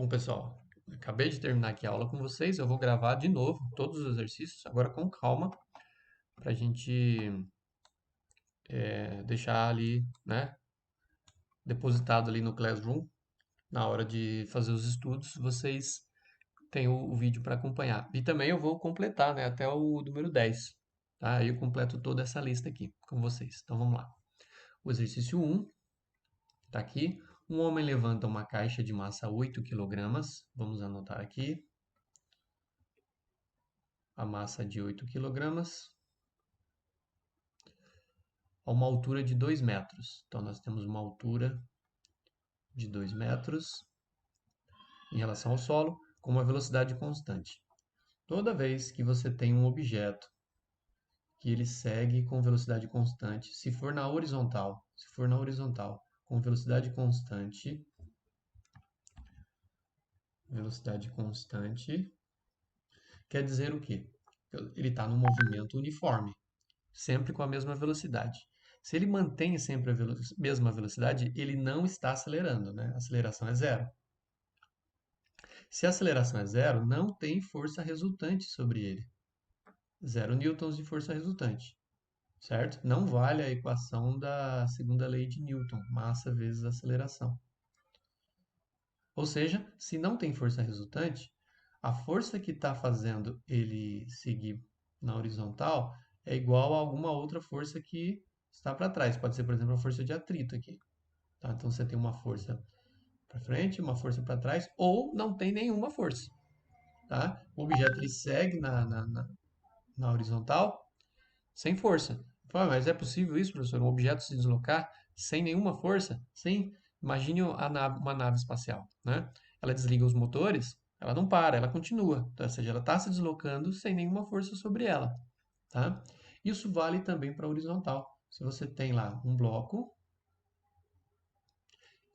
Bom, pessoal, acabei de terminar aqui a aula com vocês. Eu vou gravar de novo todos os exercícios, agora com calma, para a gente deixar ali, né, depositado ali no Classroom. Na hora de fazer os estudos, vocês têm o vídeo para acompanhar. E também eu vou completar, né, até o número 10. Tá? Aí eu completo toda essa lista aqui com vocês. Então vamos lá. O exercício 1 está aqui. Um homem levanta uma caixa de massa 8 quilogramas. Vamos anotar aqui. A massa de 8 quilogramas a uma altura de 2 metros. Então, nós temos uma altura de 2 metros em relação ao solo, com uma velocidade constante. Toda vez que você tem um objeto que ele segue com velocidade constante, se for na horizontal, com velocidade constante, quer dizer o quê? Ele está no movimento uniforme, sempre com a mesma velocidade. Se ele mantém sempre a mesma velocidade, ele não está acelerando, né? A aceleração é zero. Se a aceleração é zero, não tem força resultante sobre ele. 0 newtons de força resultante, certo? Não vale a equação da segunda lei de Newton, massa vezes aceleração. Ou seja, se não tem força resultante, a força que está fazendo ele seguir na horizontal é igual a alguma outra força que está para trás. Pode ser, por exemplo, a força de atrito aqui. Tá? Então você tem uma força para frente, uma força para trás, ou não tem nenhuma força. Tá? O objeto ele segue na horizontal sem força. Fala, mas é possível isso, professor? Um objeto se deslocar sem nenhuma força? Sim. Imagine uma nave espacial, né? Ela desliga os motores, ela não para, ela continua. Então, ou seja, ela está se deslocando sem nenhuma força sobre ela, tá? Isso vale também para a horizontal. Se você tem lá um bloco,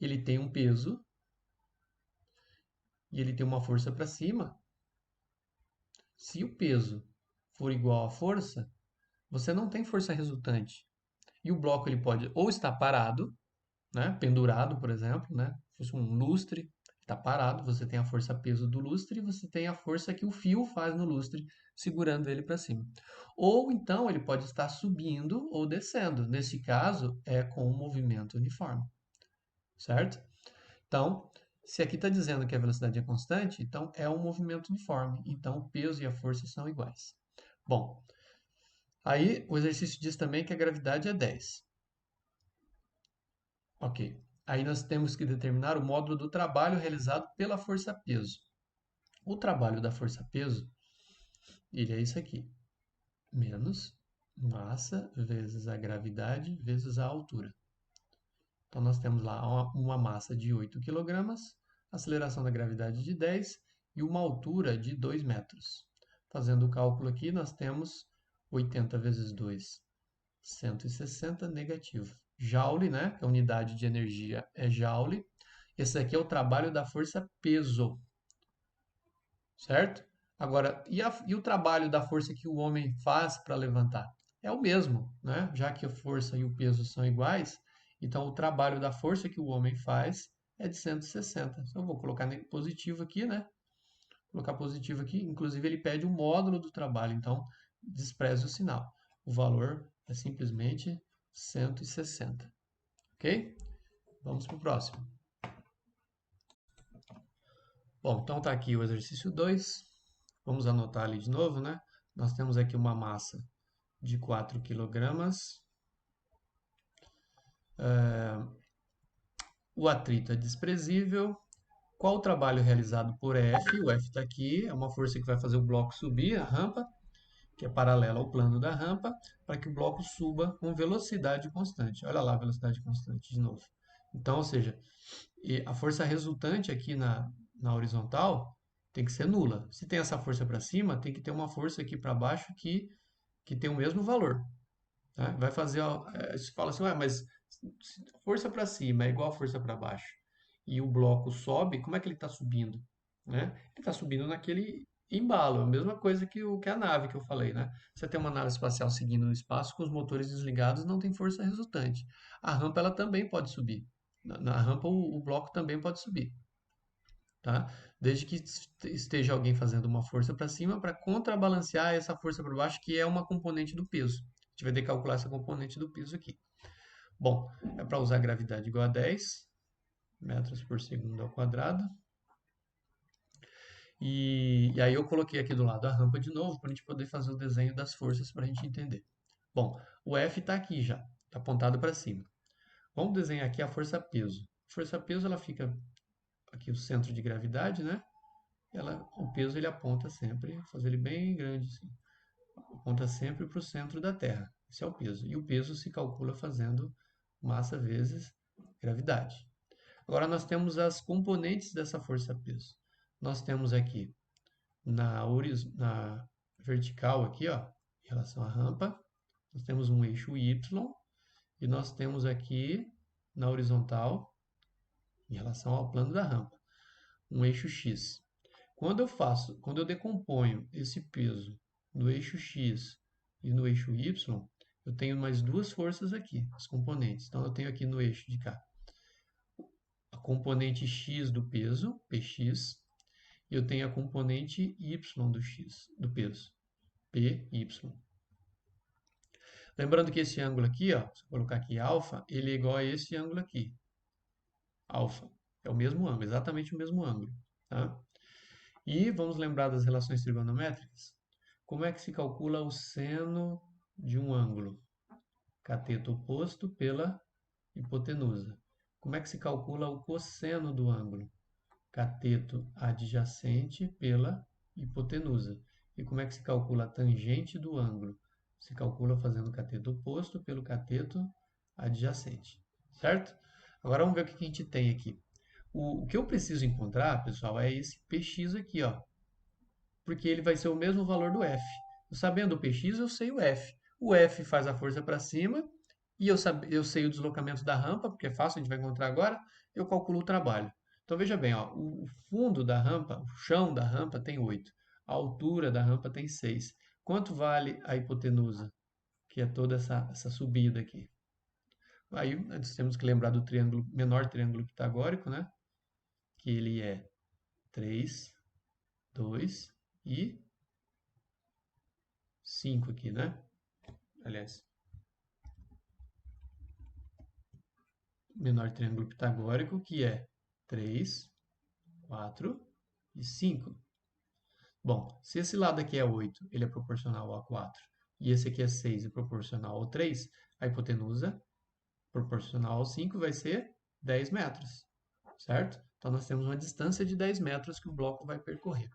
ele tem um peso e ele tem uma força para cima. Se o peso for igual à força, você não tem força resultante. E o bloco ele pode ou estar parado, né, pendurado, por exemplo, né, se fosse um lustre, está parado, você tem a força-peso do lustre e você tem a força que o fio faz no lustre, segurando ele para cima. Ou então ele pode estar subindo ou descendo. Nesse caso, é com um movimento uniforme, certo? Então, se aqui está dizendo que a velocidade é constante, então é um movimento uniforme. Então, o peso e a força são iguais. Bom, aí o exercício diz também que a gravidade é 10. Ok. Aí nós temos que determinar o módulo do trabalho realizado pela força-peso. O trabalho da força-peso, ele é isso aqui. Menos massa vezes a gravidade vezes a altura. Então nós temos lá uma massa de 8 quilogramas, aceleração da gravidade de 10 e uma altura de 2 metros. Fazendo o cálculo aqui, nós temos 80 vezes 2, 160 negativo. Joule, né? A unidade de energia é joule. Esse aqui é o trabalho da força peso, certo? Agora, e o trabalho da força que o homem faz para levantar? É o mesmo, né? Já que a força e o peso são iguais, então o trabalho da força que o homem faz é de 160. Então, eu vou colocar positivo aqui, né? Colocar positivo aqui. Inclusive, ele pede o módulo do trabalho, então despreze o sinal. O valor é simplesmente 160. Ok? Vamos para o próximo. Bom, então tá aqui o exercício 2. Vamos anotar ali de novo, né? Nós temos aqui uma massa de 4 quilogramas. O atrito é desprezível. Qual o trabalho realizado por F? O F está aqui, é uma força que vai fazer o bloco subir a rampa, que é paralela ao plano da rampa, para que o bloco suba com velocidade constante. Olha lá a velocidade constante de novo. Então, ou seja, a força resultante aqui na horizontal tem que ser nula. Se tem essa força para cima, tem que ter uma força aqui para baixo que tem o mesmo valor. Tá? Vai fazer, você fala assim, mas força para cima é igual a força para baixo e o bloco sobe, como é que ele está subindo? Né? Ele está subindo naquele embalo, a mesma coisa que a nave que eu falei, né? Você tem uma nave espacial seguindo no espaço com os motores desligados, não tem força resultante. A rampa ela também pode subir. Na rampa o bloco também pode subir. tá? Desde que esteja alguém fazendo uma força para cima para contrabalancear essa força para baixo, que é uma componente do peso. A gente vai ter que calcular essa componente do peso aqui. Bom, é para usar gravidade igual a 10 metros por segundo ao quadrado. E aí eu coloquei aqui do lado a rampa de novo, para a gente poder fazer o desenho das forças para a gente entender. Bom, o F está aqui já, está apontado para cima. Vamos desenhar aqui a força-peso. Força-peso, ela fica aqui o centro de gravidade, né? O peso ele aponta sempre, vou fazer ele bem grande assim, aponta sempre para o centro da Terra. Esse é o peso. E o peso se calcula fazendo massa vezes gravidade. Agora nós temos as componentes dessa força-peso. Nós temos aqui na vertical aqui, ó, em relação à rampa, nós temos um eixo Y e nós temos aqui na horizontal, em relação ao plano da rampa, um eixo X. Quando eu decomponho esse peso no eixo X e no eixo Y, eu tenho mais duas forças aqui, as componentes. Então eu tenho aqui no eixo de cá a componente X do peso, Px, e eu tenho a componente Y do peso, Py. Lembrando que esse ângulo aqui, ó, se eu colocar aqui alfa, ele é igual a esse ângulo aqui. Alfa. É o mesmo ângulo, exatamente o mesmo ângulo. Tá? E vamos lembrar das relações trigonométricas? Como é que se calcula o seno de um ângulo? Cateto oposto pela hipotenusa. Como é que se calcula o cosseno do ângulo? Cateto adjacente pela hipotenusa. E como é que se calcula a tangente do ângulo? Se calcula fazendo o cateto oposto pelo cateto adjacente. Certo? Agora vamos ver o que a gente tem aqui. O que eu preciso encontrar, pessoal, é esse Px aqui, ó. Porque ele vai ser o mesmo valor do F. Sabendo o Px, eu sei o F. O F faz a força para cima e eu sei o deslocamento da rampa, porque é fácil, a gente vai encontrar agora, eu calculo o trabalho. Então veja bem, ó, o fundo da rampa, o chão da rampa tem 8, a altura da rampa tem 6. Quanto vale a hipotenusa, que é toda essa subida aqui? Aí nós temos que lembrar do triângulo, menor triângulo pitagórico, né? Que ele é 3, 2 e 5 aqui, né? Aliás, menor triângulo pitagórico, que é 3, 4 e 5. Bom, se esse lado aqui é 8, ele é proporcional a 4, e esse aqui é 6 e proporcional ao 3, a hipotenusa proporcional ao 5 vai ser 10 metros, certo? Então nós temos uma distância de 10 metros que o bloco vai percorrer.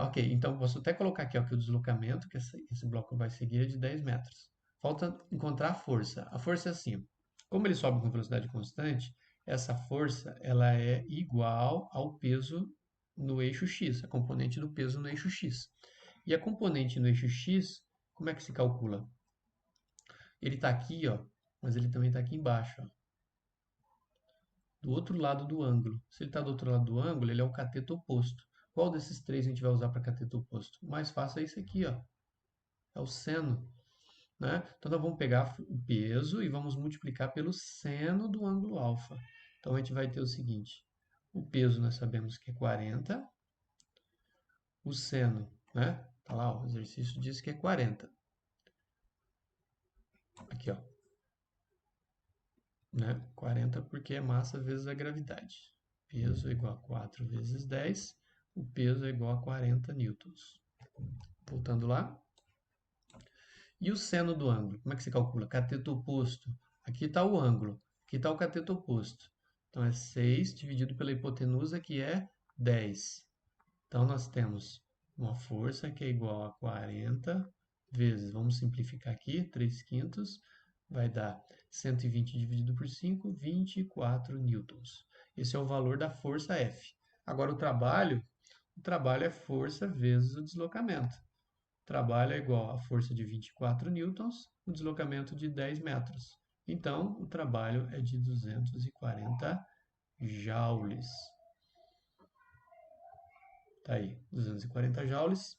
Ok, então posso até colocar aqui ó, que o deslocamento que esse bloco vai seguir é de 10 metros. Falta encontrar a força. A força é assim, como ele sobe com velocidade constante, essa força ela é igual ao peso no eixo x, a componente do peso no eixo x. E a componente no eixo x, como é que se calcula? Ele está aqui, ó, mas ele também está aqui embaixo, ó, do outro lado do ângulo. Se ele está do outro lado do ângulo, ele é o cateto oposto. Qual desses três a gente vai usar para cateto oposto? O mais fácil é esse aqui, ó, é o seno. Né? Então, nós vamos pegar o peso e vamos multiplicar pelo seno do ângulo alfa. Então, a gente vai ter o seguinte, o peso nós sabemos que é 40, o seno, né? Tá lá, ó, o exercício diz que é 40. Aqui, ó. Né? 40 porque é massa vezes a gravidade. Peso é igual a 4 vezes 10, o peso é igual a 40 newtons. Voltando lá. E o seno do ângulo? Como é que se calcula? Cateto oposto. Aqui está o ângulo, aqui está o cateto oposto. Então, é 6 dividido pela hipotenusa, que é 10. Então, nós temos uma força que é igual a 40 vezes, vamos simplificar aqui, 3 quintos, vai dar 120 dividido por 5, 24 newtons. Esse é o valor da força F. Agora, o trabalho é força vezes o deslocamento. O trabalho é igual a força de 24 newtons, o deslocamento de 10 metros. Então, o trabalho é de 240 joules. Tá aí, 240 joules.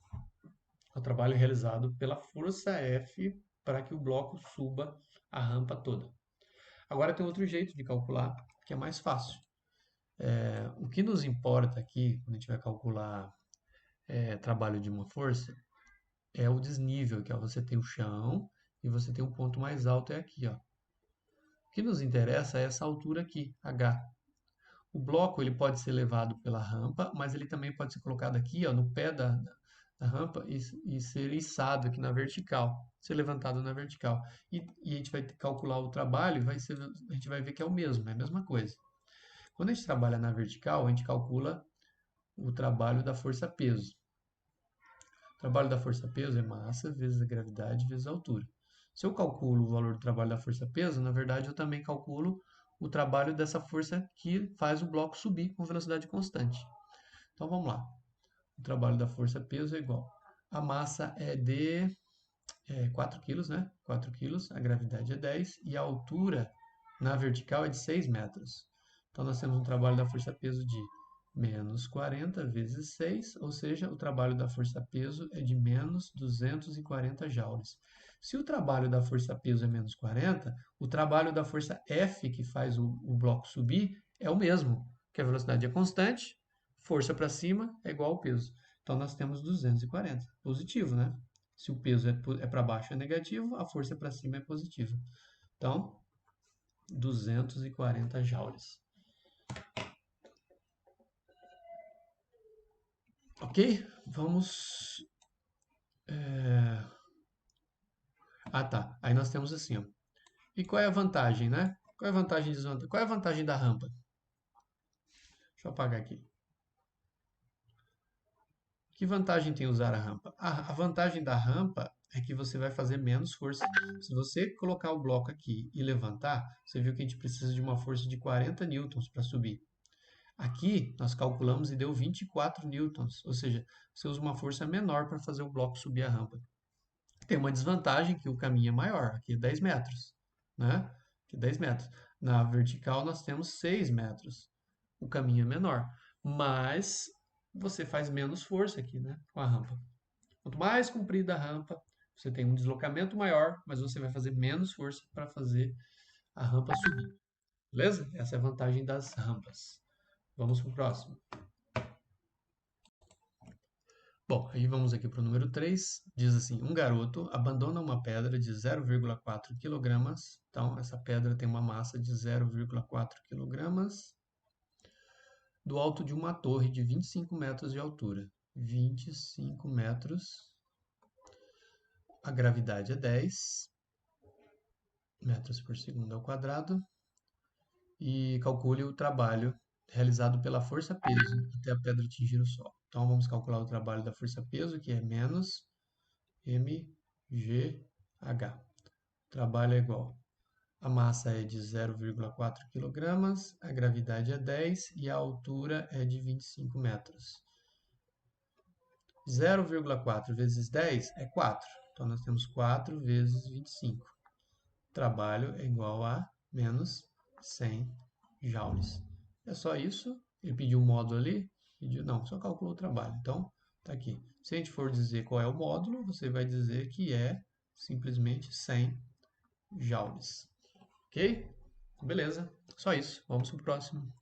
É o trabalho realizado pela força F para que o bloco suba a rampa toda. Agora tem outro jeito de calcular, que é mais fácil. O que nos importa aqui, quando a gente vai calcular trabalho de uma força, é o desnível, que é você tem o chão e você tem um ponto mais alto, é aqui, ó. O que nos interessa é essa altura aqui, H. O bloco ele pode ser levado pela rampa, mas ele também pode ser colocado aqui, ó, no pé da rampa e ser içado aqui na vertical, ser levantado na vertical. E a gente vai calcular o trabalho, a gente vai ver que é o mesmo, é a mesma coisa. Quando a gente trabalha na vertical, a gente calcula o trabalho da força-peso. O trabalho da força-peso é massa vezes a gravidade vezes a altura. Se eu calculo o valor do trabalho da força-peso, na verdade eu também calculo o trabalho dessa força que faz o bloco subir com velocidade constante. Então vamos lá. O trabalho da força-peso é igual. A massa é de 4 quilos, né? 4 quilos, a gravidade é 10 e a altura na vertical é de 6 metros. Então nós temos um trabalho da força-peso de menos 40 vezes 6, ou seja, o trabalho da força-peso é de menos 240 joules. Se o trabalho da força-peso é menos 40, o trabalho da força F, que faz o bloco subir, é o mesmo, que a velocidade é constante, força para cima é igual ao peso. Então nós temos 240, positivo, né? Se o peso é para baixo é negativo, a força para cima é positiva. Então, 240 joules. Ok? Vamos. Ah, tá. Aí nós temos assim, ó. E qual é a vantagem, né? Qual é a vantagem e desvantagem? Qual é a vantagem da rampa? Deixa eu apagar aqui. Que vantagem tem usar a rampa? A vantagem da rampa é que você vai fazer menos força. Se você colocar o bloco aqui e levantar, você viu que a gente precisa de uma força de 40 newtons para subir. Aqui nós calculamos e deu 24 newtons, ou seja, você usa uma força menor para fazer o bloco subir a rampa. Tem uma desvantagem que o caminho é maior, aqui é 10 metros, né? Aqui é 10 metros. Na vertical nós temos 6 metros. O caminho é menor, mas você faz menos força aqui, né, com a rampa. Quanto mais comprida a rampa, você tem um deslocamento maior, mas você vai fazer menos força para fazer a rampa subir. Beleza? Essa é a vantagem das rampas. Vamos para o próximo. Bom, aí vamos aqui para o número 3. Diz assim: um garoto abandona uma pedra de 0,4 kg. Então, essa pedra tem uma massa de 0,4 kg do alto de uma torre de 25 metros de altura. 25 metros. A gravidade é 10 metros por segundo ao quadrado. E calcule o trabalho realizado pela força-peso até a pedra atingir o solo. Então, vamos calcular o trabalho da força-peso, que é menos mgh. Trabalho é igual. A massa é de 0,4 kg, a gravidade é 10 e a altura é de 25 metros. 0,4 vezes 10 é 4. Então nós temos 4 vezes 25. Trabalho é igual a menos 100 joules. É só isso. Ele pediu um módulo ali? Pediu, não, só calculou o trabalho. Então, tá aqui. Se a gente for dizer qual é o módulo, você vai dizer que é simplesmente 100 joules. Ok? Beleza. Só isso. Vamos para o próximo.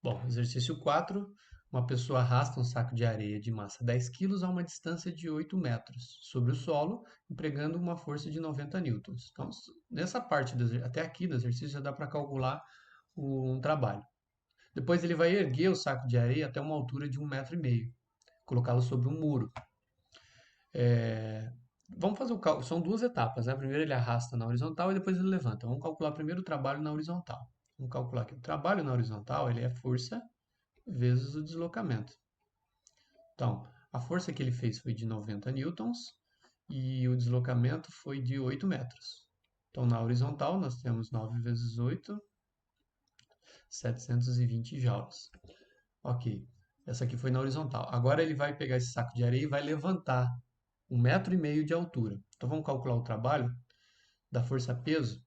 Bom, exercício 4. Uma pessoa arrasta um saco de areia de massa 10 kg a uma distância de 8 metros sobre o solo, empregando uma força de 90 newtons. Então, nessa parte, até aqui do exercício, já dá para calcular um trabalho. Depois ele vai erguer o saco de areia até uma altura de 1,5 m, colocá-lo sobre um muro. Vamos fazer o cálculo. São duas etapas, né? Primeiro ele arrasta na horizontal e depois ele levanta. Vamos calcular primeiro o trabalho na horizontal. Vamos calcular aqui. O trabalho na horizontal ele é força vezes o deslocamento. Então, a força que ele fez foi de 90 newtons e o deslocamento foi de 8 metros. Então, na horizontal, nós temos 9 vezes 8, 720 joules. Ok, essa aqui foi na horizontal. Agora ele vai pegar esse saco de areia e vai levantar 1,5 m de altura. Então, vamos calcular o trabalho da força-peso.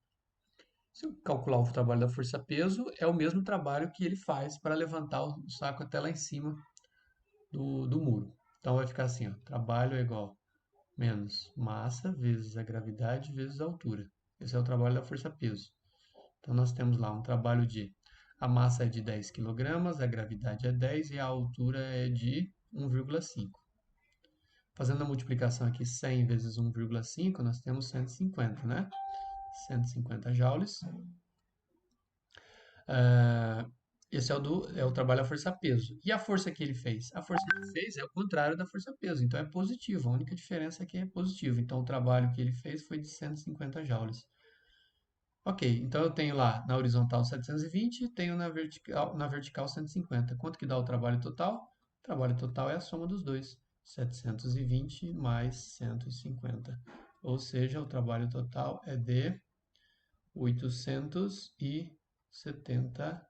Se eu calcular o trabalho da força-peso, é o mesmo trabalho que ele faz para levantar o saco até lá em cima do muro. Então vai ficar assim, ó, trabalho é igual menos massa vezes a gravidade vezes a altura. Esse é o trabalho da força-peso. Então, nós temos lá um trabalho de... A massa é de 10 kg, a gravidade é 10 e a altura é de 1,5. Fazendo a multiplicação aqui, 100 vezes 1,5, nós temos 150, né? 150 joules. Esse é o trabalho à força-peso. E a força que ele fez? A força que ele fez é o contrário da força-peso, então é positivo. A única diferença é que é positivo. Então, o trabalho que ele fez foi de 150 joules. Ok, então eu tenho lá na horizontal 720 e tenho na vertical 150. Quanto que dá o trabalho total? O trabalho total é a soma dos dois. 720 mais 150. Ou seja, o trabalho total é de 870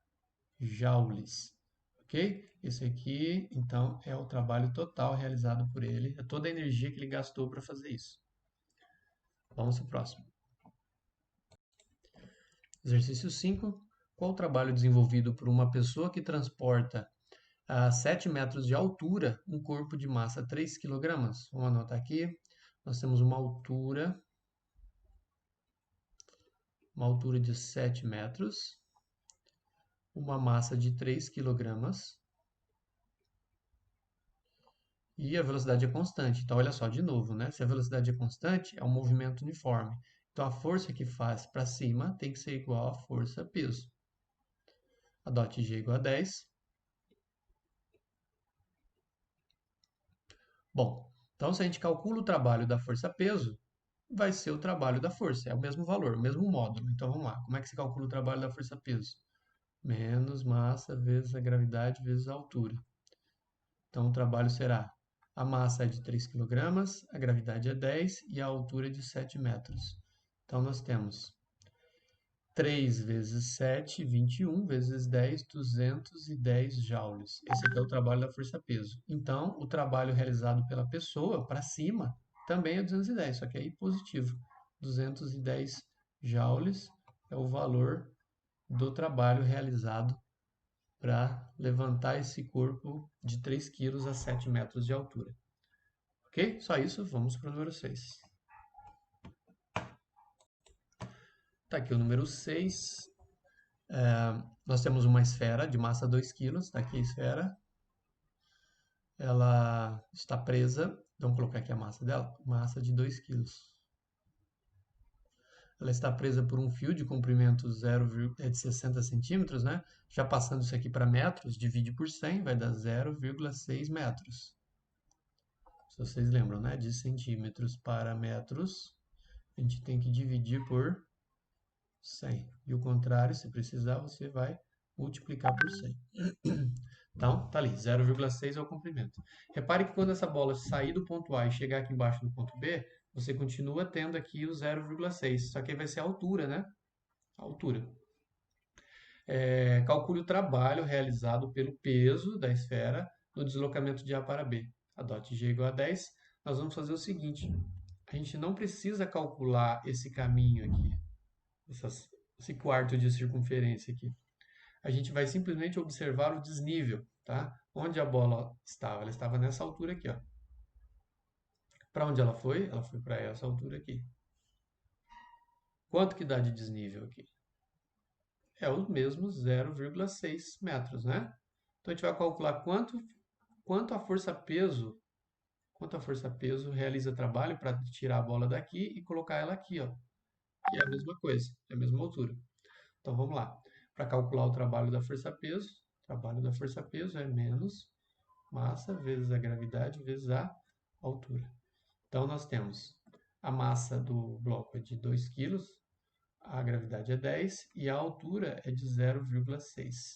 joules. Ok? Esse aqui, então, é o trabalho total realizado por ele. É toda a energia que ele gastou para fazer isso. Vamos para o próximo. Exercício 5. Qual o trabalho desenvolvido por uma pessoa que transporta a 7 metros de altura um corpo de massa 3 kg? Vamos anotar aqui. Nós temos uma altura de 7 metros, uma massa de 3 kg e a velocidade é constante. Então, olha só, de novo, né? Se a velocidade é constante, é um movimento uniforme. Então, a força que faz para cima tem que ser igual à força-peso. A dot G igual a 10. Bom, então se a gente calcula o trabalho da força-peso, vai ser o trabalho da força. É o mesmo valor, o mesmo módulo. Então, vamos lá. Como é que se calcula o trabalho da força-peso? Menos massa vezes a gravidade vezes a altura. Então, o trabalho será: a massa é de 3 kg, a gravidade é 10 e a altura é de 7 metros. Então, nós temos 3 vezes 7, 21, vezes 10, 210 joules. Esse aqui é o trabalho da força-peso. Então, o trabalho realizado pela pessoa, para cima, também é 210, só que aí positivo. 210 joules é o valor do trabalho realizado para levantar esse corpo de 3 kg a 7 metros de altura. Ok? Só isso, vamos para o número 6. Tá aqui o número 6. Nós temos uma esfera de massa 2 kg, está aqui a esfera. Ela está presa, vamos colocar aqui a massa dela, massa de 2 kg. Ela está presa por um fio de comprimento de 60 centímetros, né? Já passando isso aqui para metros, divide por 100, vai dar 0,6 metros. Se vocês lembram, né? De centímetros para metros, a gente tem que dividir por 100. E o contrário, se precisar, você vai multiplicar por 100. Então, tá ali, 0,6 é o comprimento. Repare que quando essa bola sair do ponto A e chegar aqui embaixo do ponto B, você continua tendo aqui o 0,6, só que aí vai ser a altura, né? A altura. Calcule o trabalho realizado pelo peso da esfera no deslocamento de A para B. A dot G igual a 10. Nós vamos fazer o seguinte, a gente não precisa calcular esse caminho aqui, esse quarto de circunferência aqui. A gente vai simplesmente observar o desnível, tá? Onde a bola estava? Ela estava nessa altura aqui, ó. Para onde ela foi? Ela foi para essa altura aqui. Quanto que dá de desnível aqui? É o mesmo 0,6 metros, né? Então a gente vai calcular quanto a força-peso realiza trabalho para tirar a bola daqui e colocar ela aqui, ó. E é a mesma coisa, é a mesma altura. Então vamos lá. Para calcular o trabalho da força-peso é menos massa vezes a gravidade vezes a altura. Então nós temos a massa do bloco é de 2 kg, a gravidade é 10 e a altura é de 0,6.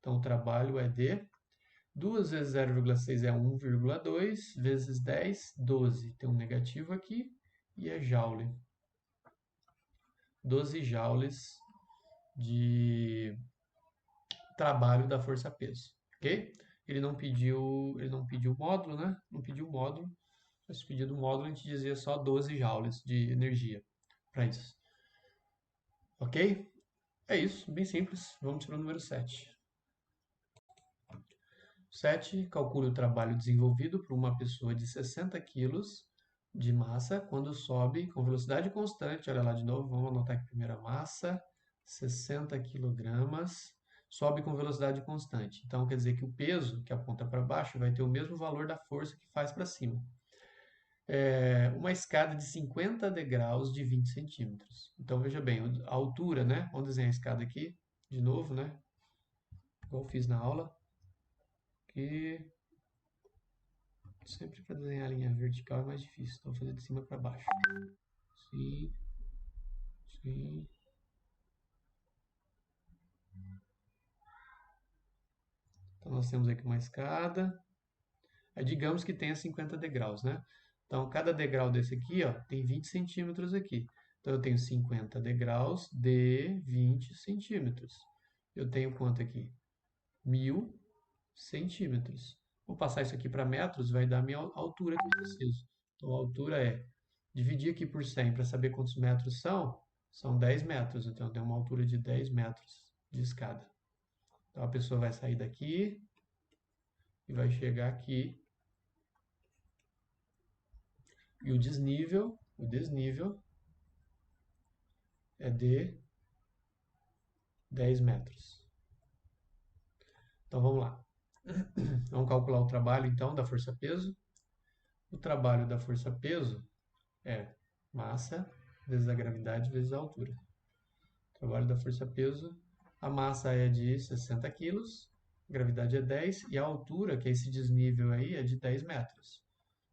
Então o trabalho é de 2 vezes 0,6 é 1,2 vezes 10, 12. Tem um negativo aqui e é joule. 12 joules de trabalho da força-peso, ok? Ele não pediu módulo, né? Não pediu módulo. Se pedido módulo, a gente dizia só 12 joules de energia para isso. Ok? É isso, bem simples. Vamos para o número 7. 7. Calcule o trabalho desenvolvido por uma pessoa de 60 kg de massa quando sobe com velocidade constante. Olha lá de novo, vamos anotar aqui primeiro a massa. 60 quilogramas, sobe com velocidade constante. Então, quer dizer que o peso que aponta para baixo vai ter o mesmo valor da força que faz para cima. Uma escada de 50 degraus de 20 centímetros. Então, veja bem, a altura, né? Vamos desenhar a escada aqui, de novo, né? Igual eu fiz na aula. Que sempre para desenhar a linha vertical é mais difícil. Então, vou fazer de cima para baixo. Sim, sim. Então, nós temos aqui uma escada. Aí, digamos que tenha 50 degraus, né? Então, cada degrau desse aqui, ó, tem 20 centímetros aqui. Então, eu tenho 50 degraus de 20 centímetros. Eu tenho quanto aqui? 1000 centímetros. Vou passar isso aqui para metros, vai dar a minha altura que eu preciso. Então, a altura é, dividir aqui por 100 para saber quantos metros são 10 metros. Então, eu tenho uma altura de 10 metros de escada. Então, a pessoa vai sair daqui e vai chegar aqui. E o desnível é de 10 metros. Então, vamos lá. Vamos calcular o trabalho, então, da força-peso. O trabalho da força-peso é massa vezes a gravidade vezes a altura. O trabalho da força-peso, a massa é de 60 quilos, a gravidade é 10 e a altura, que é esse desnível aí, é de 10 metros.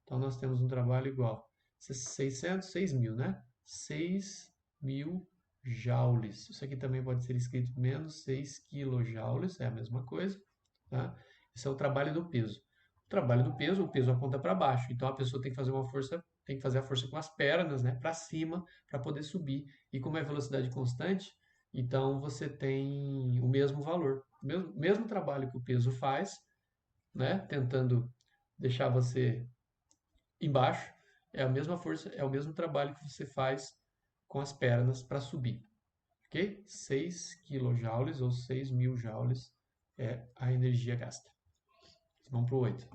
Então, nós temos um trabalho igual 6.000, né? 6.000 joules. Isso aqui também pode ser escrito menos 6 quilojoules, é a mesma coisa, tá? Esse é o trabalho do peso. O trabalho do peso, o peso aponta para baixo. Então, a pessoa tem que fazer uma força, tem que fazer a força com as pernas, né? Para cima, para poder subir. E como é velocidade constante, então você tem o mesmo valor. Mesmo trabalho que o peso faz, né? Tentando deixar você embaixo, é a mesma força, é o mesmo trabalho que você faz com as pernas para subir. Ok? 6 kilojoules ou 6.000 joules é a energia gasta. Vamos para o 8.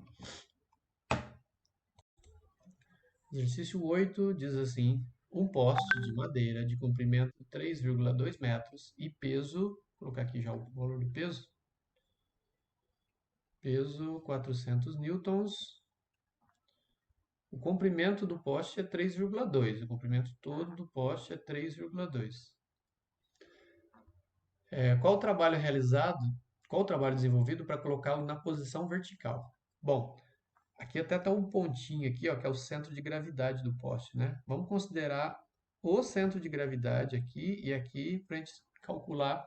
Exercício 8 diz assim: um poste de madeira de comprimento 3,2 metros e peso, vou colocar aqui já o valor do peso, peso 400 newtons. O comprimento do poste é 3,2. O comprimento todo do poste é 3,2. Qual o trabalho realizado, qual o trabalho desenvolvido para colocá-lo na posição vertical? Bom, aqui até está um pontinho aqui, ó, que é o centro de gravidade do poste, né? Vamos considerar o centro de gravidade aqui e aqui para a gente calcular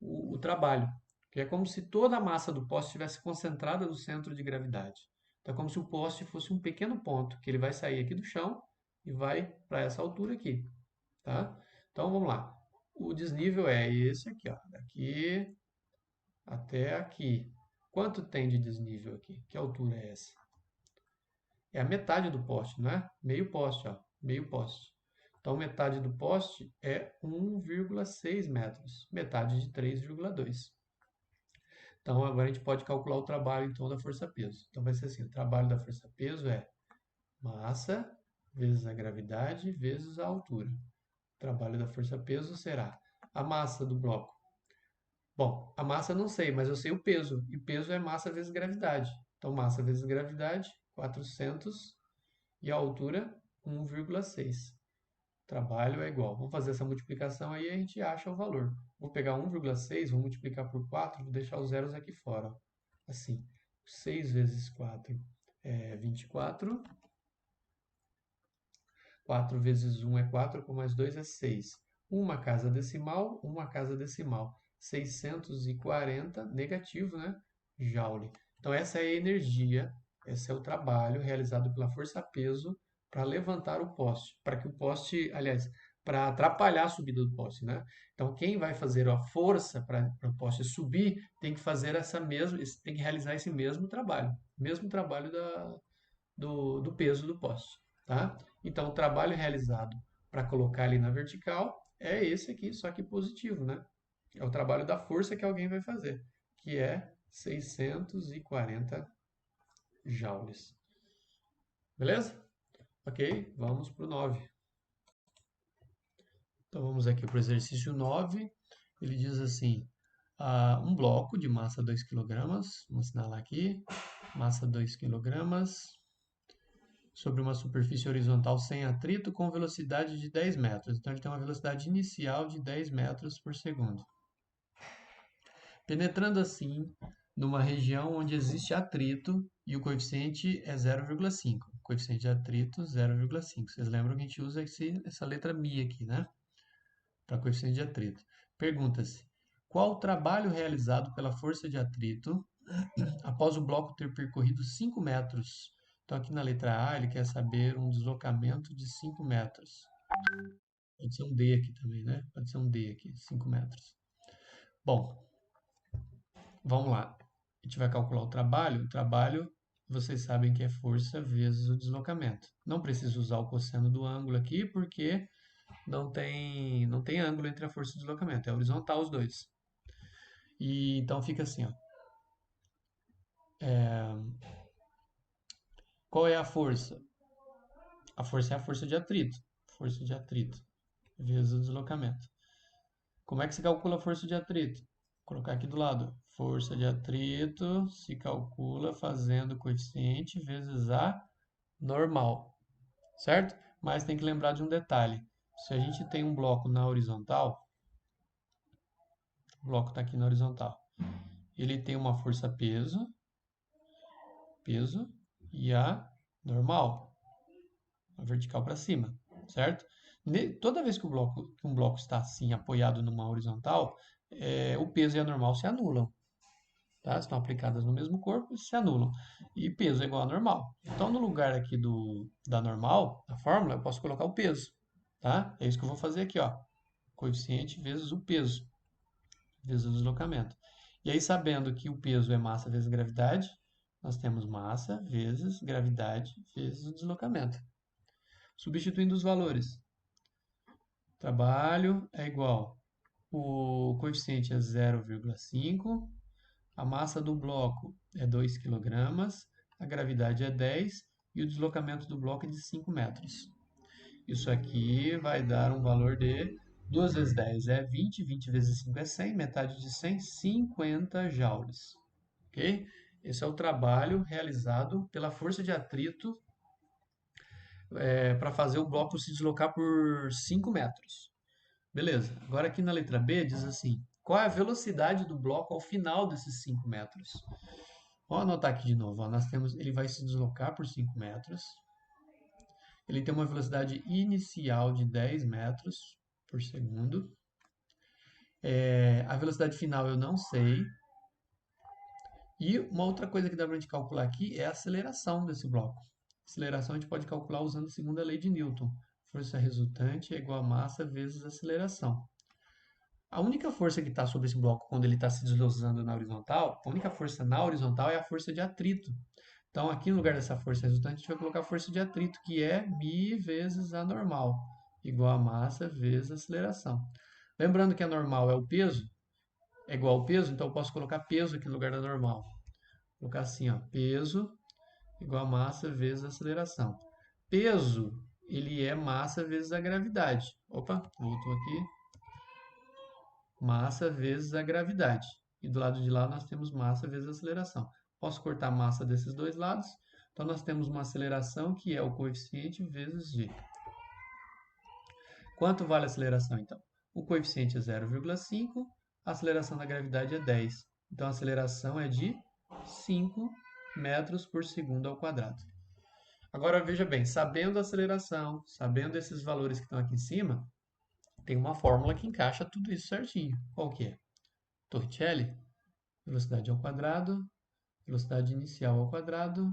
o trabalho. Que é como se toda a massa do poste estivesse concentrada no centro de gravidade. Então é como se o poste fosse um pequeno ponto, que ele vai sair aqui do chão e vai para essa altura aqui, tá? Então vamos lá. O desnível é esse aqui, ó, daqui até aqui. Quanto tem de desnível aqui? Que altura é essa? É a metade do poste, não é? Meio poste, ó, meio poste. Então, metade do poste é 1,6 metros, metade de 3,2. Então, agora a gente pode calcular o trabalho então da força-peso. Então, vai ser assim, o trabalho da força-peso é massa vezes a gravidade vezes a altura. O trabalho da força-peso será a massa do bloco. Bom, a massa eu não sei, mas eu sei o peso. E peso é massa vezes gravidade. Então, massa vezes gravidade, 400. E a altura, 1,6. Trabalho é igual. Vamos fazer essa multiplicação aí e a gente acha o valor. Vou pegar 1,6, vou multiplicar por 4, vou deixar os zeros aqui fora. Ó. Assim, 6 vezes 4 é 24. 4 vezes 1 é 4, com mais 2 é 6. Uma casa decimal, uma casa decimal. 640 negativo, né? Joule. Então, essa é a energia, esse é o trabalho realizado pela força-peso para levantar o poste. Para que o poste, aliás, para atrapalhar a subida do poste, né? Então, quem vai fazer a força para o poste subir tem que fazer tem que realizar esse mesmo trabalho do peso do poste, tá? Então, o trabalho realizado para colocar ali na vertical é esse aqui, só que positivo, né? É o trabalho da força que alguém vai fazer, que é 640 joules. Beleza? Ok, vamos para o 9. Então, vamos aqui para o exercício 9. Ele diz assim, um bloco de massa 2 quilogramas, vamos assinalar aqui, massa 2 quilogramas, sobre uma superfície horizontal sem atrito com velocidade de 10 metros. Então, ele tem uma velocidade inicial de 10 metros por segundo. Penetrando assim numa região onde existe atrito e o coeficiente é 0,5. Coeficiente de atrito 0,5. Vocês lembram que a gente usa essa letra μ aqui, né? Para coeficiente de atrito. Pergunta-se: qual o trabalho realizado pela força de atrito após o bloco ter percorrido 5 metros? Então, aqui na letra A, ele quer saber um deslocamento de 5 metros. Pode ser um D aqui também, né? Pode ser um D aqui, 5 metros. Bom, vamos lá. A gente vai calcular o trabalho. O trabalho, vocês sabem que é força vezes o deslocamento. Não preciso usar o cosseno do ângulo aqui, porque não tem ângulo entre a força e o deslocamento. É horizontal os dois. E então fica assim, ó. Qual é a força? A força é a força de atrito. Força de atrito vezes o deslocamento. Como é que se calcula a força de atrito? Vou colocar aqui do lado. Força de atrito se calcula fazendo o coeficiente vezes a normal, certo? Mas tem que lembrar de um detalhe. Se a gente tem um bloco na horizontal, o bloco está aqui na horizontal, ele tem uma força peso e a normal, a vertical para cima, certo? Toda vez que um bloco está assim apoiado numa horizontal, o peso e a normal se anulam. Tá? Estão aplicadas no mesmo corpo e se anulam. E peso é igual a normal. Então, no lugar aqui da normal, da fórmula, eu posso colocar o peso. Tá? É isso que eu vou fazer aqui, ó. Coeficiente vezes o peso, vezes o deslocamento. E aí, sabendo que o peso é massa vezes gravidade, nós temos massa vezes gravidade vezes o deslocamento. Substituindo os valores. Trabalho é igual. O coeficiente é 0,5. A massa do bloco é 2 kg, a gravidade é 10 e o deslocamento do bloco é de 5 metros. Isso aqui vai dar um valor de 2 vezes 10 é 20, 20 vezes 5 é 100, metade de 100, 50 joules. Ok? Esse é o trabalho realizado pela força de atrito para fazer o bloco se deslocar por 5 metros. Beleza. Agora aqui na letra B diz assim, qual é a velocidade do bloco ao final desses 5 metros? Vamos anotar aqui de novo. Ó. Ele vai se deslocar por 5 metros. Ele tem uma velocidade inicial de 10 metros por segundo. A velocidade final eu não sei. E uma outra coisa que dá para a gente calcular aqui é a aceleração desse bloco. A aceleração a gente pode calcular usando a segunda lei de Newton. Força resultante é igual a massa vezes aceleração. A única força que está sobre esse bloco quando ele está se deslocando na horizontal, a única força na horizontal é a força de atrito. Então, aqui no lugar dessa força resultante, a gente vai colocar a força de atrito, que é μ vezes a normal, igual a massa vezes a aceleração. Lembrando que a normal é o peso, é igual ao peso, então eu posso colocar peso aqui no lugar da normal. Vou colocar assim, ó, peso igual a massa vezes a aceleração. Peso, ele é massa vezes a gravidade. Opa, voltou aqui. Massa vezes a gravidade. E do lado de lá nós temos massa vezes a aceleração. Posso cortar massa desses dois lados. Então nós temos uma aceleração que é o coeficiente vezes g. Quanto vale a aceleração então? O coeficiente é 0,5, a aceleração da gravidade é 10. Então a aceleração é de 5 metros por segundo ao quadrado. Agora veja bem, sabendo a aceleração, sabendo esses valores que estão aqui em cima, tem uma fórmula que encaixa tudo isso certinho. Qual que é? Torricelli? Velocidade ao quadrado, velocidade inicial ao quadrado,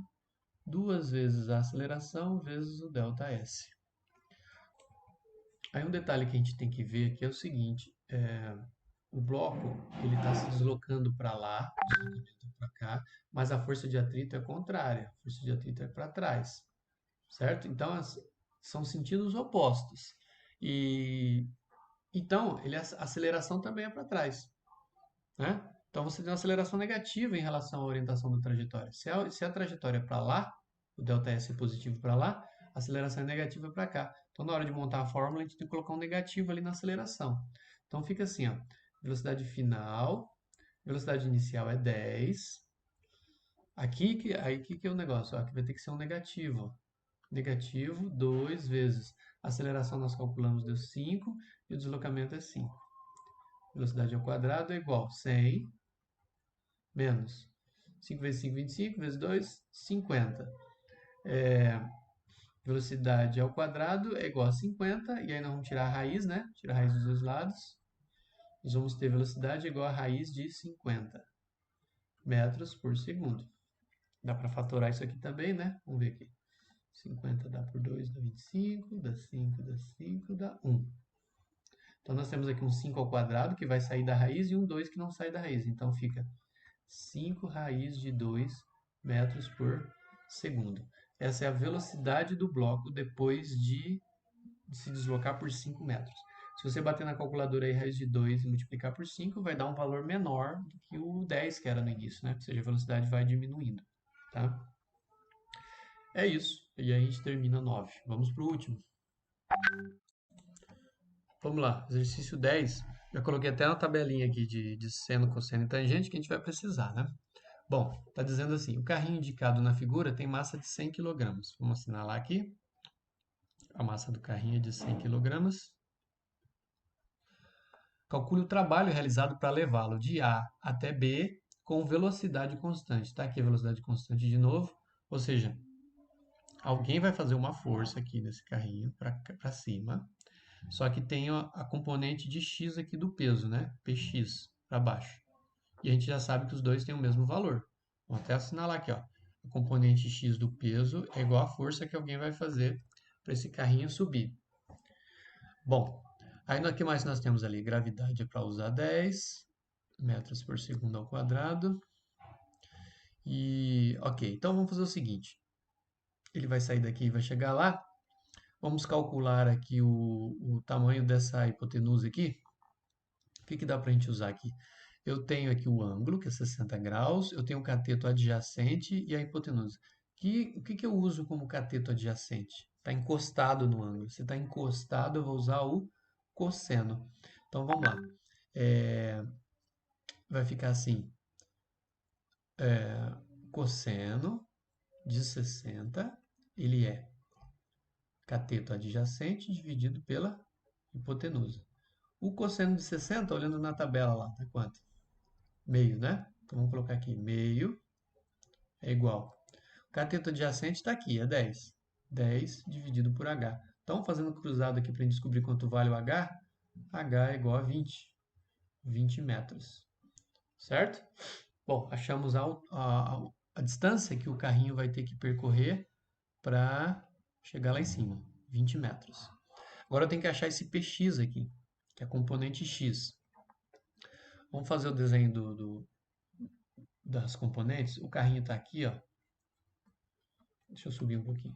2 vezes a aceleração vezes o ΔS. Aí um detalhe que a gente tem que ver aqui é o seguinte, o bloco ele está se deslocando para lá, deslocamento para cá, mas a força de atrito é contrária, a força de atrito é para trás, certo? Então são sentidos opostos. E então a aceleração também é para trás, né? Então você tem uma aceleração negativa em relação à orientação da trajetória. Se a trajetória é para lá, o ΔS é positivo para lá, a aceleração é negativa para cá. Então na hora de montar a fórmula, a gente tem que colocar um negativo ali na aceleração. Então fica assim, ó, velocidade final, velocidade inicial é 10. Aqui que é o negócio, ó, aqui vai ter que ser um negativo. Ó. Negativo 2 vezes. A aceleração nós calculamos deu 5 e o deslocamento é 5. Velocidade ao quadrado é igual a 100 menos 5 vezes 5, 25, vezes 2, 50. Velocidade ao quadrado é igual a 50, e aí nós vamos tirar a raiz, né? Tirar a raiz dos dois lados. Nós vamos ter velocidade igual a raiz de 50 metros por segundo. Dá para fatorar isso aqui também, né? Vamos ver aqui. 50 dá por 2, dá 25, dá 5, dá 5, dá 1. Então nós temos aqui um 5 ao quadrado que vai sair da raiz e um 2 que não sai da raiz. Então fica 5 raiz de 2 metros por segundo. Essa é a velocidade do bloco depois de se deslocar por 5 metros. Se você bater na calculadora aí raiz de 2 e multiplicar por 5, vai dar um valor menor do que o 10 que era no início, né? Ou seja, a velocidade vai diminuindo, tá? É isso. E aí a gente termina 9. Vamos para o último. Vamos lá, exercício 10. Já coloquei até uma tabelinha aqui de seno, cosseno e tangente que a gente vai precisar, né? Bom, está dizendo assim, o carrinho indicado na figura tem massa de 100 kg. Vamos assinalar aqui. A massa do carrinho é de 100 kg. Calcule o trabalho realizado para levá-lo de A até B com velocidade constante. Está aqui a velocidade constante de novo, ou seja, alguém vai fazer uma força aqui nesse carrinho para cima, só que tem a componente de x aqui do peso, né? Px para baixo. E a gente já sabe que os dois têm o mesmo valor. Vou até assinalar aqui, ó. A componente x do peso é igual à força que alguém vai fazer para esse carrinho subir. Bom, aí no que mais nós temos ali? Gravidade é para usar 10 metros por segundo ao quadrado. E, ok, então vamos fazer o seguinte. Ele vai sair daqui e vai chegar lá. Vamos calcular aqui o tamanho dessa hipotenusa aqui. O que dá para a gente usar aqui? Eu tenho aqui o ângulo, que é 60 graus, eu tenho o cateto adjacente e a hipotenusa. O que eu uso como cateto adjacente? Está encostado no ângulo. Se está encostado, eu vou usar o cosseno. Então, vamos lá. Vai ficar assim, cosseno de 60, ele é cateto adjacente dividido pela hipotenusa. O cosseno de 60, olhando na tabela lá, tá quanto? Meio, né? Então vamos colocar aqui, meio é igual. O cateto adjacente está aqui, é 10. 10 dividido por H. Então, fazendo cruzado aqui para a gente descobrir quanto vale o H, H é igual a 20. 20 metros. Certo? Bom, achamos a distância que o carrinho vai ter que percorrer para chegar lá em cima. 20 metros. Agora eu tenho que achar esse PX aqui, que é a componente X. Vamos fazer o desenho das componentes. O carrinho está aqui, ó. Deixa eu subir um pouquinho.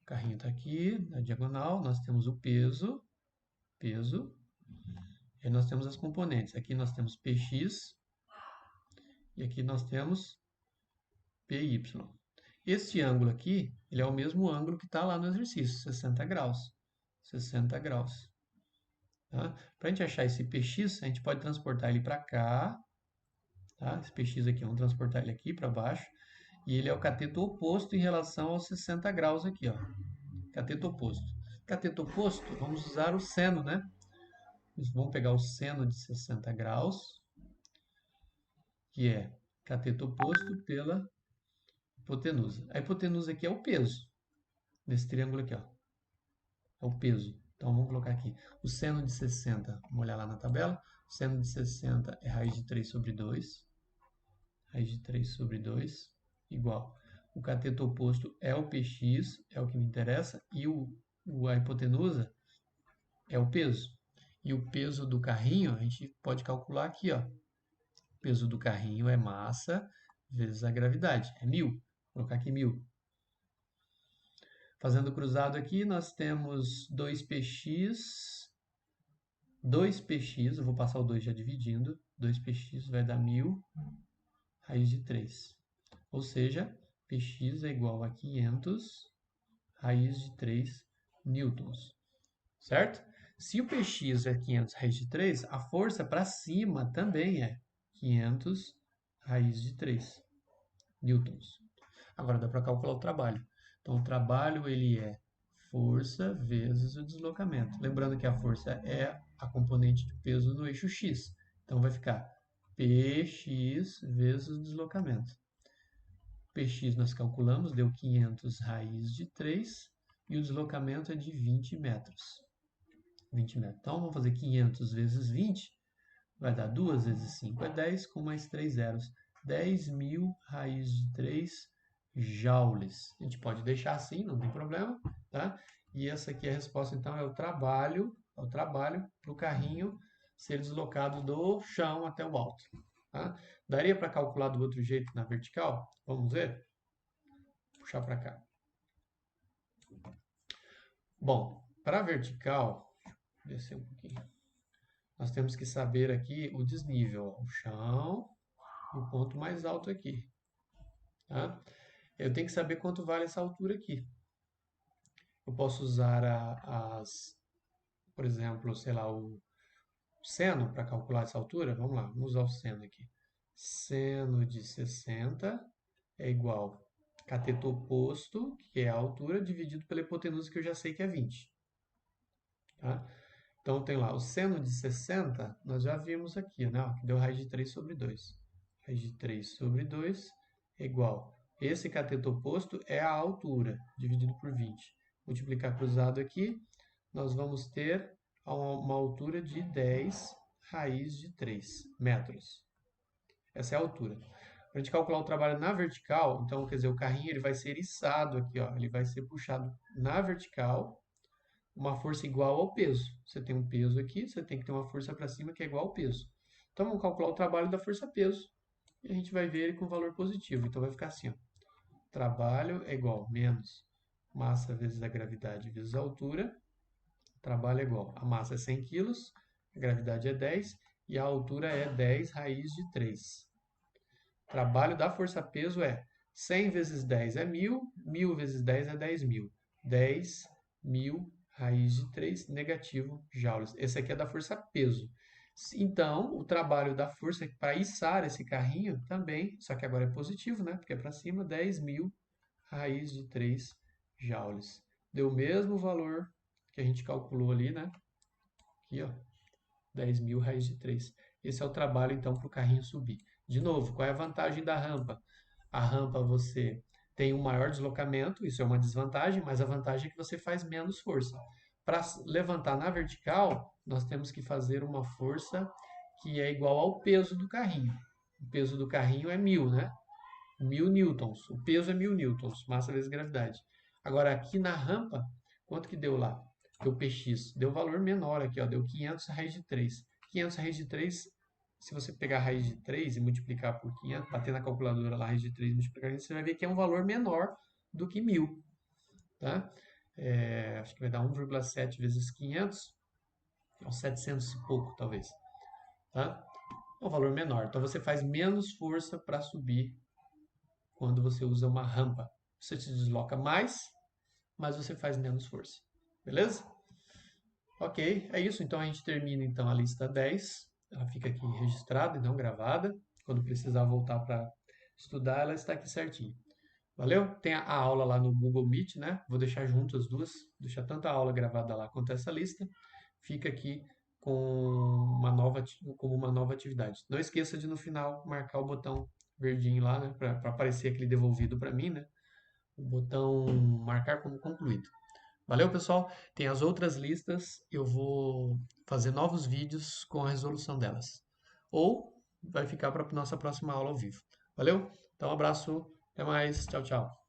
O carrinho está aqui, na diagonal. Nós temos o peso. E nós temos as componentes. Aqui nós temos PX. E aqui nós temos PY. Este ângulo aqui, ele é o mesmo ângulo que está lá no exercício, 60 graus. 60 graus. Tá? Para a gente achar esse PX, a gente pode transportar ele para cá. Tá? Esse PX aqui, vamos transportar ele aqui para baixo. E ele é o cateto oposto em relação aos 60 graus aqui. Ó. Cateto oposto. Cateto oposto, vamos usar o seno, né? Vamos pegar o seno de 60 graus, que é cateto oposto pela hipotenusa. A hipotenusa aqui é o peso desse triângulo aqui, ó. É o peso. Então vamos colocar aqui o seno de 60. Vamos olhar lá na tabela. O seno de 60 é raiz de 3 sobre 2. Raiz de 3 sobre 2 igual. O cateto oposto é o PX, é o que me interessa, e a hipotenusa é o peso. E o peso do carrinho, a gente pode calcular aqui, ó. O peso do carrinho é massa vezes a gravidade, é 1000. Vou colocar aqui 1000. Fazendo cruzado aqui, nós temos 2px, eu vou passar o 2 já dividindo, 2px vai dar 1000, raiz de 3. Ou seja, px é igual a 500, raiz de 3 newtons. Certo? Se o Px é 500 raiz de 3, a força para cima também é 500 raiz de 3 newtons. Agora dá para calcular o trabalho. Então o trabalho ele é força vezes o deslocamento. Lembrando que a força é a componente de peso no eixo x. Então vai ficar Px vezes o deslocamento. Px nós calculamos, deu 500 raiz de 3 e o deslocamento é de 20 metros. 20 metros. Então vamos fazer 500 vezes 20, vai dar 2 vezes 5 é 10, com mais 3 zeros. 10.000 raiz de 3 joules. A gente pode deixar assim, não tem problema, tá? E essa aqui é a resposta, então, é o trabalho para o carrinho ser deslocado do chão até o alto. Tá? Daria para calcular do outro jeito na vertical? Vamos ver? Vou puxar para cá. Bom, para a vertical, descer um pouquinho. Nós temos que saber aqui o desnível, ó, o chão e o ponto mais alto aqui. Tá? Eu tenho que saber quanto vale essa altura aqui. Eu posso usar por exemplo, sei lá, o seno para calcular essa altura. Vamos lá, vamos usar o seno aqui. Seno de 60 é igual a cateto oposto, que é a altura, dividido pela hipotenusa, que eu já sei que é 20. Tá? Então, tem lá o seno de 60, nós já vimos aqui, né? Ó, que deu raiz de 3 sobre 2. Raiz de 3 sobre 2 é igual. Esse cateto oposto é a altura, dividido por 20. Multiplicar cruzado aqui, nós vamos ter uma altura de 10 raiz de 3 metros. Essa é a altura. Para a gente calcular o trabalho na vertical, então, quer dizer, o carrinho ele vai ser içado aqui, ó, ele vai ser puxado na vertical, uma força igual ao peso. Você tem um peso aqui, você tem que ter uma força para cima que é igual ao peso. Então, vamos calcular o trabalho da força-peso e a gente vai ver ele com valor positivo. Então, vai ficar assim, ó. Trabalho é igual menos massa vezes a gravidade vezes a altura. Trabalho é igual, a massa é 100 kg, a gravidade é 10 e a altura é 10 raiz de 3. Trabalho da força-peso é 100 vezes 10 é 1.000, 1.000 vezes 10 é 10.000. 10.000 raiz de 3 negativo joules. Esse aqui é da força-peso. Então, o trabalho da força para içar esse carrinho também, só que agora é positivo, né? Porque é para cima, 10.000 raiz de 3 joules. Deu o mesmo valor que a gente calculou ali, né? Aqui, ó, 10.000 raiz de 3. Esse é o trabalho, então, para o carrinho subir. De novo, qual é a vantagem da rampa? A rampa você tem um maior deslocamento, isso é uma desvantagem, mas a vantagem é que você faz menos força. Para levantar na vertical, nós temos que fazer uma força que é igual ao peso do carrinho. O peso do carrinho é 1.000, né? 1.000 newtons. O peso é 1.000 newtons, massa vezes gravidade. Agora, aqui na rampa, quanto que deu lá? Deu Px. Deu valor menor aqui, ó, deu 500 raiz de 3. 500 raiz de 3, se você pegar a raiz de 3 e multiplicar por 500, bater na calculadora lá, raiz de 3 e multiplicar por 500, você vai ver que é um valor menor do que 1.000. Tá? Acho que vai dar 1,7 vezes 500, é uns 700 e pouco, talvez. Tá? É um valor menor. Então, você faz menos força para subir quando você usa uma rampa. Você se desloca mais, mas você faz menos força. Beleza? Ok, é isso. Então a gente termina então a lista 10. Ela fica aqui registrada e não gravada. Quando precisar voltar para estudar, ela está aqui certinho. Valeu? Tem a aula lá no Google Meet, né? Vou deixar junto as duas. Vou deixar tanto a aula gravada lá quanto essa lista. Fica aqui como uma nova atividade. Não esqueça de no final marcar o botão verdinho lá, né? Para aparecer aquele devolvido para mim, né? O botão marcar como concluído. Valeu, pessoal? Tem as outras listas, eu vou fazer novos vídeos com a resolução delas. Ou vai ficar para a nossa próxima aula ao vivo. Valeu? Então, um abraço, até mais, tchau, tchau.